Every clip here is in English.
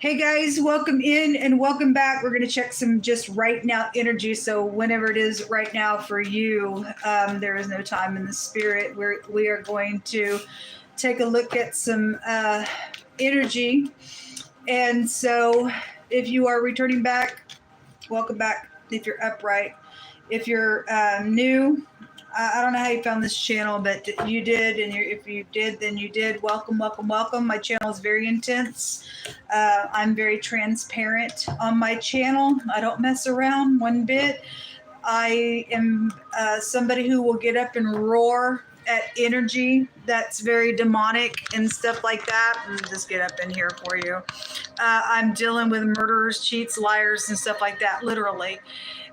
Hey guys, welcome in and welcome back. We're going to check some just right now energy. So whenever it is right now for you, there is no time in the spirit. We are going to take a look at some energy. And so if you are returning back, welcome back. If you're upright, if you're new, I don't know how you found this channel, but you did, and if you did, then you did. Welcome, welcome, welcome. My channel is very intense. I'm very transparent on my channel. I don't mess around one bit. I am somebody who will get up and roar at energy that's very demonic and stuff like that. Let me just get up in here for you. I'm dealing with murderers, cheats, liars, and stuff like that, literally.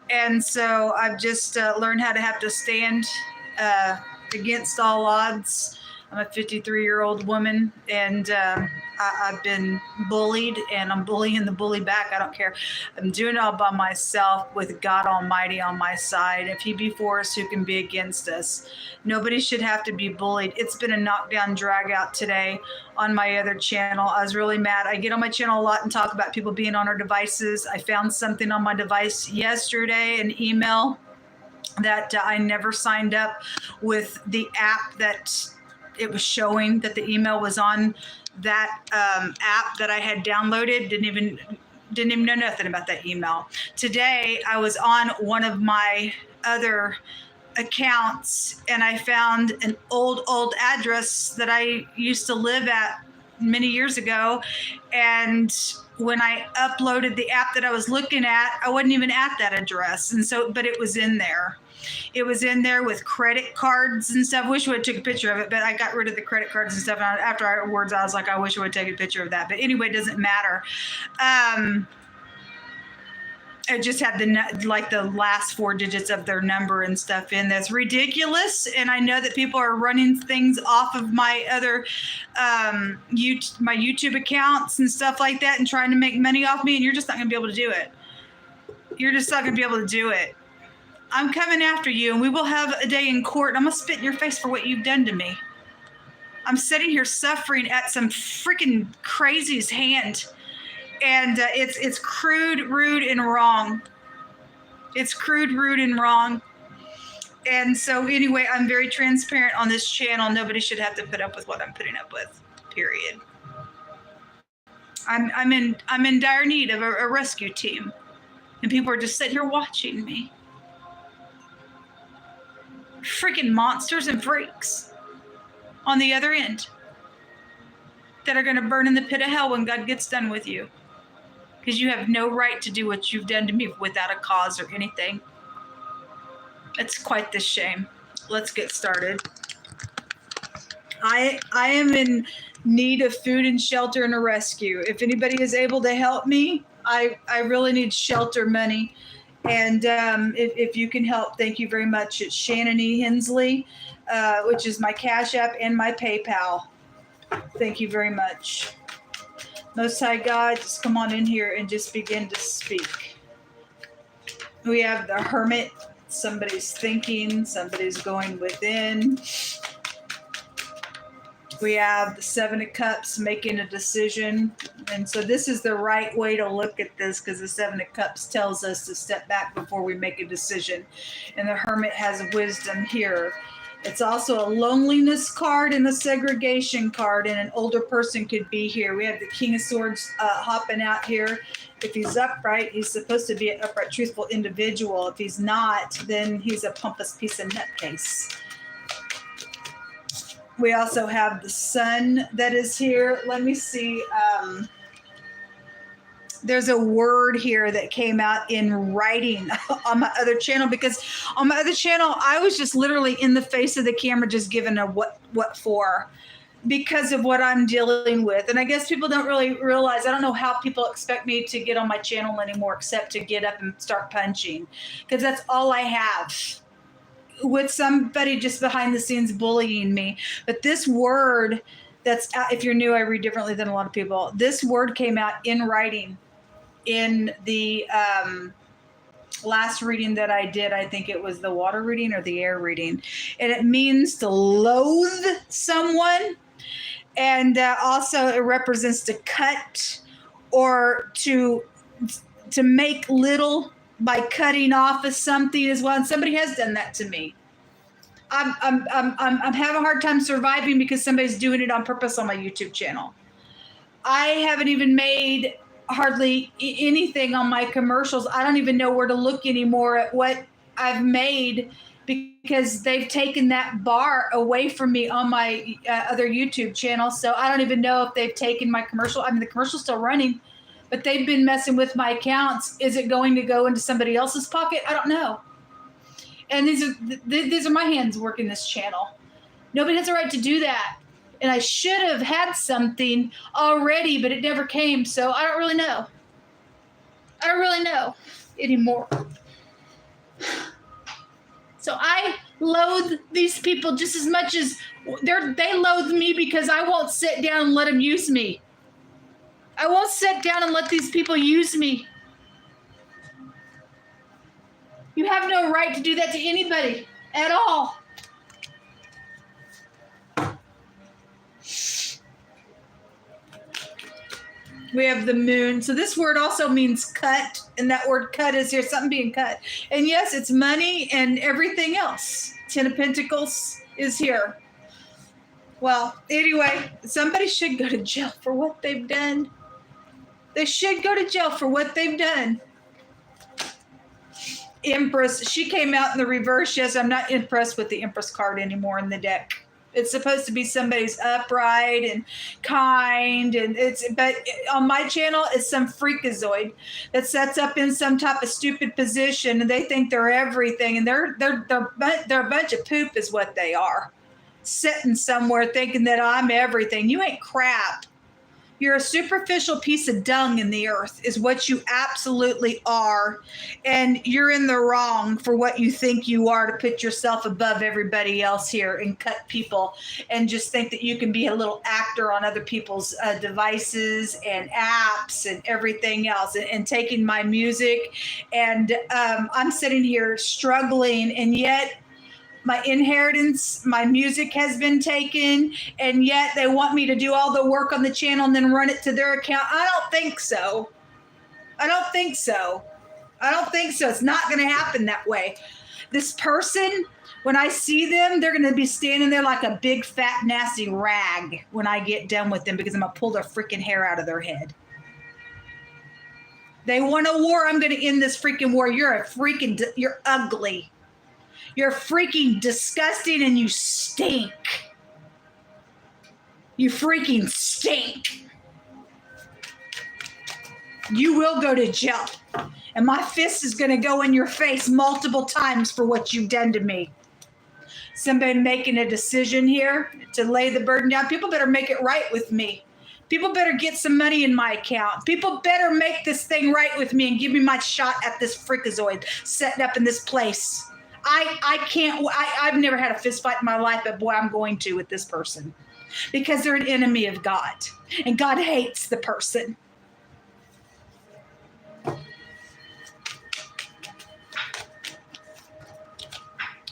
And so I've just learned how to have to stand against all odds. I'm a 53-year-old woman, and I've been bullied, and I'm bullying the bully back. I don't care. I'm doing it all by myself with God Almighty on my side. If He be for us, who can be against us? Nobody should have to be bullied. It's been a knockdown, drag out today on my other channel. I was really mad. I get on my channel a lot and talk about people being on our devices. I found something on my device yesterday, an email that I never signed up with the app that it was showing that the email was on that app that I had downloaded. Didn't even know nothing about that email. Today I was on one of my other accounts and I found an old address that I used to live at many years ago, and when I uploaded the app that I was looking at, I wasn't even at that address. And so, but it was in there. It was in there with credit cards and stuff. Wish I would have took a picture of it, but I got rid of the credit cards and stuff. And after I words, I was like, I wish I would take a picture of that. But anyway, it doesn't matter. It just had the last four digits of their number and stuff in. That's ridiculous. And I know that people are running things off of my other my YouTube accounts and stuff like that and trying to make money off me, and you're just not going to be able to do it. You're just not going to be able to do it. I'm coming after you, and we will have a day in court. I'm going to spit in your face for what you've done to me. I'm sitting here suffering at some freaking crazy's hand. And it's crude, rude, and wrong. It's crude, rude, and wrong. And so anyway, I'm very transparent on this channel. Nobody should have to put up with what I'm putting up with, period. I'm in dire need of a rescue team. And people are just sitting here watching me. Freaking monsters and freaks on the other end that are going to burn in the pit of hell when God gets done with you. Because you have no right to do what you've done to me without a cause or anything. It's quite the shame. Let's get started. I am in need of food and shelter and a rescue. If anybody is able to help me, I really need shelter money. And if you can help, thank you very much. It's Shannon E Hensley, which is my Cash App and my PayPal. Thank you very much. Most High God, just come on in here and just begin to speak. We have the Hermit. Somebody's thinking, somebody's going within. We have the Seven of Cups, making a decision. And so this is the right way to look at this, because the Seven of Cups tells us to step back before we make a decision. And the Hermit has wisdom here. It's also a loneliness card and a segregation card, and an older person could be here. We have the King of Swords hopping out here. If he's upright, he's supposed to be an upright, truthful individual. If he's not, then he's a pompous piece of nutcase. We also have the Sun that is here. Let me see. There's a word here that came out in writing on my other channel, because on my other channel, I was just literally in the face of the camera, just giving a what for, because of what I'm dealing with. And I guess people don't really realize, I don't know how people expect me to get on my channel anymore, except to get up and start punching, because that's all I have, with somebody just behind the scenes bullying me. But this word that's, if you're new, I read differently than a lot of people. This word came out in writing in the last reading that I did. I think it was the water reading or the air reading. And it means to loathe someone. And also it represents to cut or to make little by cutting off of something as well. And somebody has done that to me. I'm having a hard time surviving because somebody's doing it on purpose on my YouTube channel. I haven't even made hardly anything on my commercials. I don't even know where to look anymore at what I've made because they've taken that bar away from me on my other YouTube channel. So I don't even know if they've taken my commercial. I mean, the commercial's still running, but they've been messing with my accounts. Is it going to go into somebody else's pocket? I don't know. And these are my hands working this channel. Nobody has a right to do that. And I should have had something already, but it never came. So I don't really know. I don't really know anymore. So I loathe these people just as much as they loathe me because I won't sit down and let them use me. I won't sit down and let these people use me. You have no right to do that to anybody at all. We have the moon. So this word also means cut, and that word cut is here, something being cut. And yes, it's money and everything else. 10 of Pentacles is here. Well, anyway, somebody should go to jail for what they've done. They should go to jail for what they've done. Empress, she came out in the reverse. Yes, I'm not impressed with the Empress card anymore in the deck. It's supposed to be somebody's upright and kind, but on my channel, it's some freakazoid that sets up in some type of stupid position, and they think they're everything, and they're a bunch of poop, is what they are. Sitting somewhere thinking that I'm everything. You ain't crap. You're a superficial piece of dung in the earth is what you absolutely are. And you're in the wrong for what you think you are, to put yourself above everybody else here and cut people and just think that you can be a little actor on other people's devices and apps and everything else, and taking my music. And I'm sitting here struggling, and yet my inheritance, my music has been taken, and yet they want me to do all the work on the channel and then run it to their account. I don't think so. I don't think so. I don't think so. It's not going to happen that way. This person, when I see them, they're going to be standing there like a big, fat, nasty rag when I get done with them, because I'm going to pull their freaking hair out of their head. They want a war. I'm going to end this freaking war. You're ugly. You're freaking disgusting, and you stink. You freaking stink. You will go to jail. And my fist is going to go in your face multiple times for what you've done to me. Somebody making a decision here to lay the burden down. People better make it right with me. People better get some money in my account. People better make this thing right with me and give me my shot at this freakazoid setting up in this place. I've never had a fist fight in my life, but boy, I'm going to with this person, because they're an enemy of God, and God hates the person.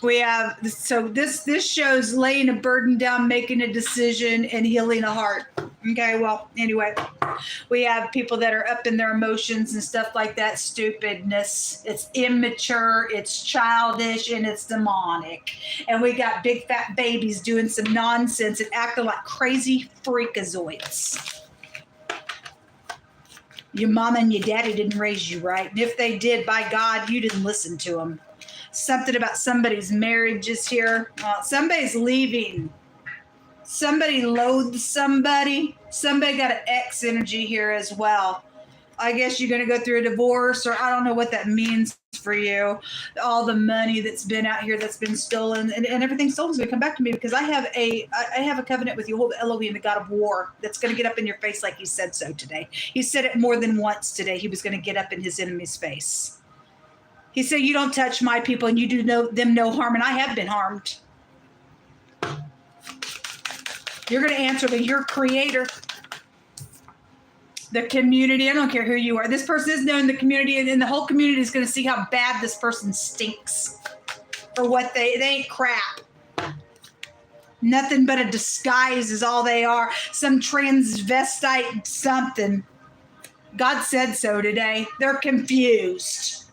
We have, so this shows laying a burden down, making a decision, and healing a heart. Okay, well, anyway, we have people that are up in their emotions and stuff like that. Stupidness. It's immature, it's childish, and it's demonic. And we got big fat babies doing some nonsense and acting like crazy freakazoids. Your mama and your daddy didn't raise you right. And if they did, by God, you didn't listen to them. Something about somebody's marriage is here. Somebody's leaving. Somebody loathes somebody. Somebody got an X energy here as well. I guess you're going to go through a divorce, or I don't know what that means for you. All the money that's been out here that's been stolen, and everything stolen is going to come back to me, because I have a covenant with Word of Elohim, the God of war, that's going to get up in your face like he said so today. He said it more than once today. He was going to get up in his enemy's face. He said, you don't touch my people and you do them no harm, and I have been harmed. You're going to answer to your creator. The community, I don't care who you are. This person is known in the community, and the whole community is going to see how bad this person stinks for what they ain't crap. Nothing but a disguise is all they are. Some transvestite something. God said so today. They're confused.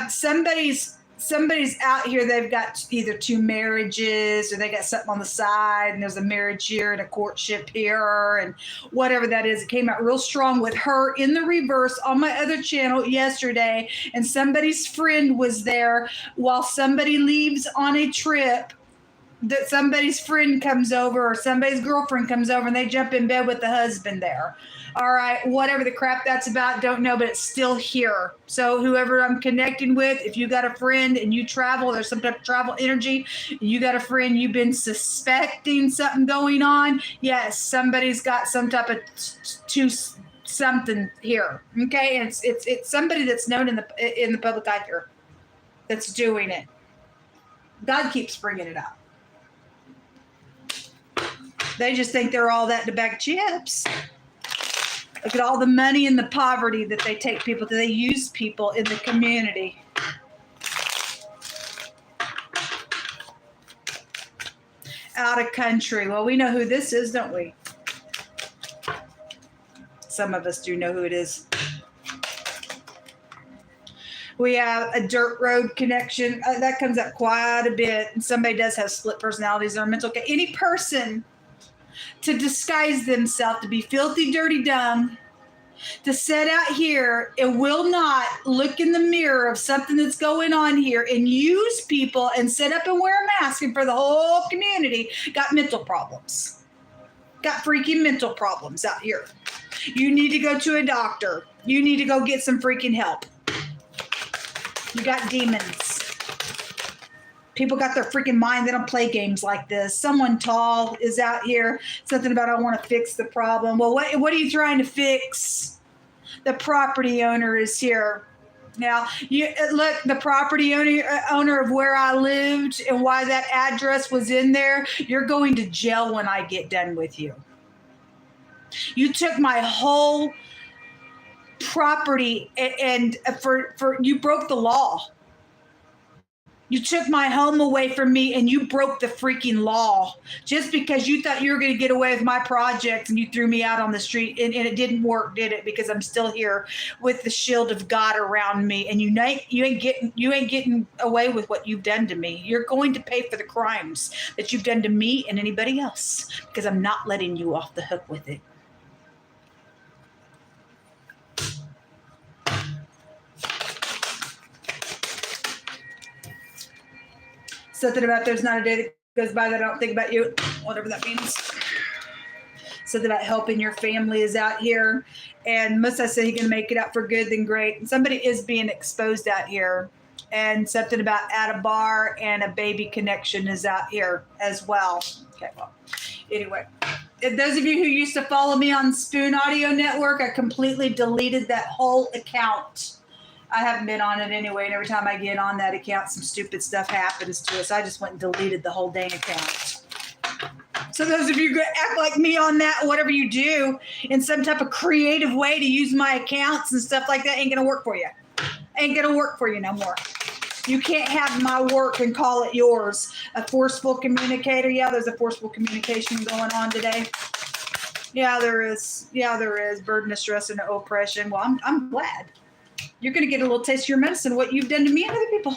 Somebody's out here. They've got either 2 marriages, or they got something on the side, and there's a marriage here and a courtship here, and whatever that is. It came out real strong with her in the reverse on my other channel yesterday, and somebody's friend was there while somebody leaves on a trip. That somebody's friend comes over, or somebody's girlfriend comes over, and they jump in bed with the husband there. All right, whatever the crap that's about, don't know, but it's still here. So whoever I'm connecting with, if you got a friend and you travel, there's some type of travel energy, you got a friend, you've been suspecting something going on, yes, somebody's got some type of something here. Okay, and it's somebody that's known in the public eye here that's doing it. God keeps bringing it up. They just think they're all that in a bag of chips. Look at all the money and the poverty that they take people to. They use people in the community. Out of country. Well, we know who this is, don't we? Some of us do know who it is. We have a dirt road connection. That comes up quite a bit. And somebody does have split personalities or mental. Any person to disguise themselves to be filthy, dirty, dumb, to sit out here and will not look in the mirror of something that's going on here and use people and sit up and wear a mask and for the whole community, got mental problems. Got freaking mental problems out here. You need to go to a doctor. You need to go get some freaking help. You got demons. People got their freaking mind. They don't play games like this. Someone tall is out here. Something about, I want to fix the problem. Well, what are you trying to fix? The property owner is here. Now, look, the property owner of where I lived and why that address was in there, you're going to jail when I get done with you. You took my whole property and for you broke the law. You took my home away from me and you broke the freaking law just because you thought you were going to get away with my project, and you threw me out on the street, and it didn't work, did it? Because I'm still here with the shield of God around me, and you ain't getting away with what you've done to me. You're going to pay for the crimes that you've done to me and anybody else, because I'm not letting you off the hook with it. Something about there's not a day that goes by that I don't think about you, whatever that means. Something about helping your family is out here. And must I say, you're going to make it out for good, then great. And somebody is being exposed out here. And something about at a bar and a baby connection is out here as well. Okay, well, anyway. Those of you who used to follow me on Spoon Audio Network, I completely deleted that whole account. I haven't been on it anyway, and every time I get on that account, some stupid stuff happens to us. I just went and deleted the whole dang account. So those of you who act like me on that, whatever you do, in some type of creative way to use my accounts and stuff like that, ain't going to work for you. Ain't going to work for you no more. You can't have my work and call it yours. A forceful communicator. Yeah, there's a forceful communication going on today. Yeah, there is. Yeah, there is. Burden of stress and oppression. Well, I'm glad. You're going to get a little taste of your medicine, what you've done to me and other people.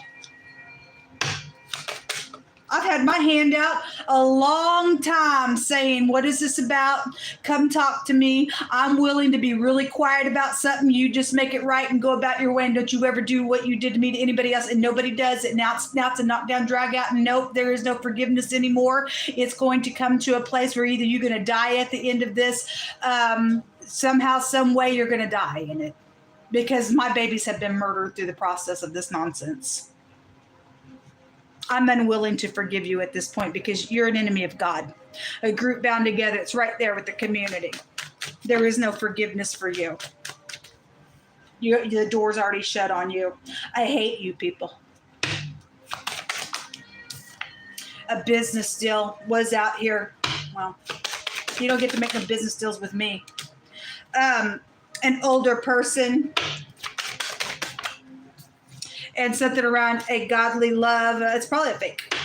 I've had my hand out a long time saying, what is this about? Come talk to me. I'm willing to be really quiet about something. You just make it right and go about your way, and don't you ever do what you did to me to anybody else. And nobody does it. Now it's a knockdown, drag out, and nope, there is no forgiveness anymore. It's going to come to a place where either you're going to die at the end of this. Somehow, some way, you're going to die in it. Because my babies have been murdered through the process of this nonsense. I'm unwilling to forgive you at this point because you're an enemy of God. A group bound together. It's right there with the community. There is no forgiveness for you. The door's already shut on you. I hate you people. A business deal was out here. Well, you don't get to make no business deals with me. An older person and something around a godly love. It's probably a fake.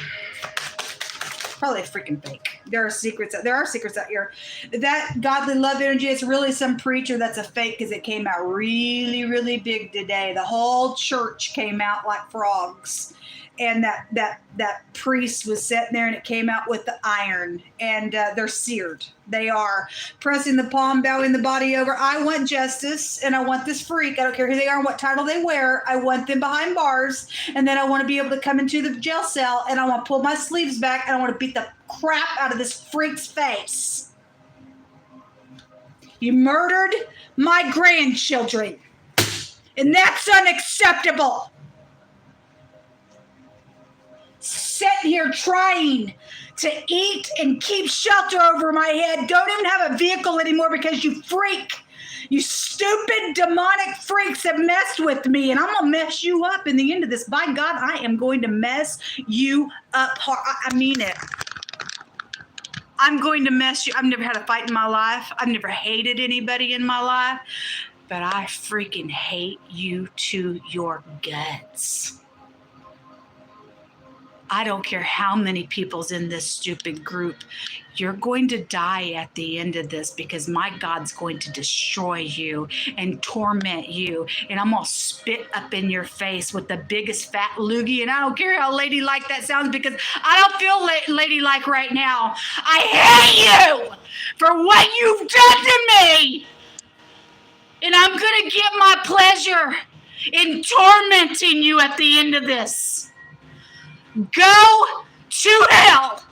probably freaking fake. There are secrets out here. That godly love energy, it's really some preacher that's a fake, because it came out really, really big today. The whole church came out like frogs. And that priest was sitting there, and it came out with the iron, and they're seared. They are pressing the palm, bowing the body over. I want justice, and I want this freak. I don't care who they are and what title they wear. I want them behind bars, and then I want to be able to come into the jail cell, and I want to pull my sleeves back, and I want to beat the crap out of this freak's face. You murdered my grandchildren, and that's unacceptable. Sitting here trying to eat and keep shelter over my head. Don't even have a vehicle anymore because you freak. You stupid demonic freaks have messed with me, and I'm going to mess you up in the end of this. By God, I am going to mess you up hard. I mean it. I'm going to mess you. I've never had a fight in my life. I've never hated anybody in my life, but I freaking hate you to your guts. I don't care how many people's in this stupid group. You're going to die at the end of this, because my God's going to destroy you and torment you. And I'm going to spit up in your face with the biggest fat loogie. And I don't care how ladylike that sounds, because I don't feel ladylike right now. I hate you for what you've done to me. And I'm going to get my pleasure in tormenting you at the end of this. Go to hell.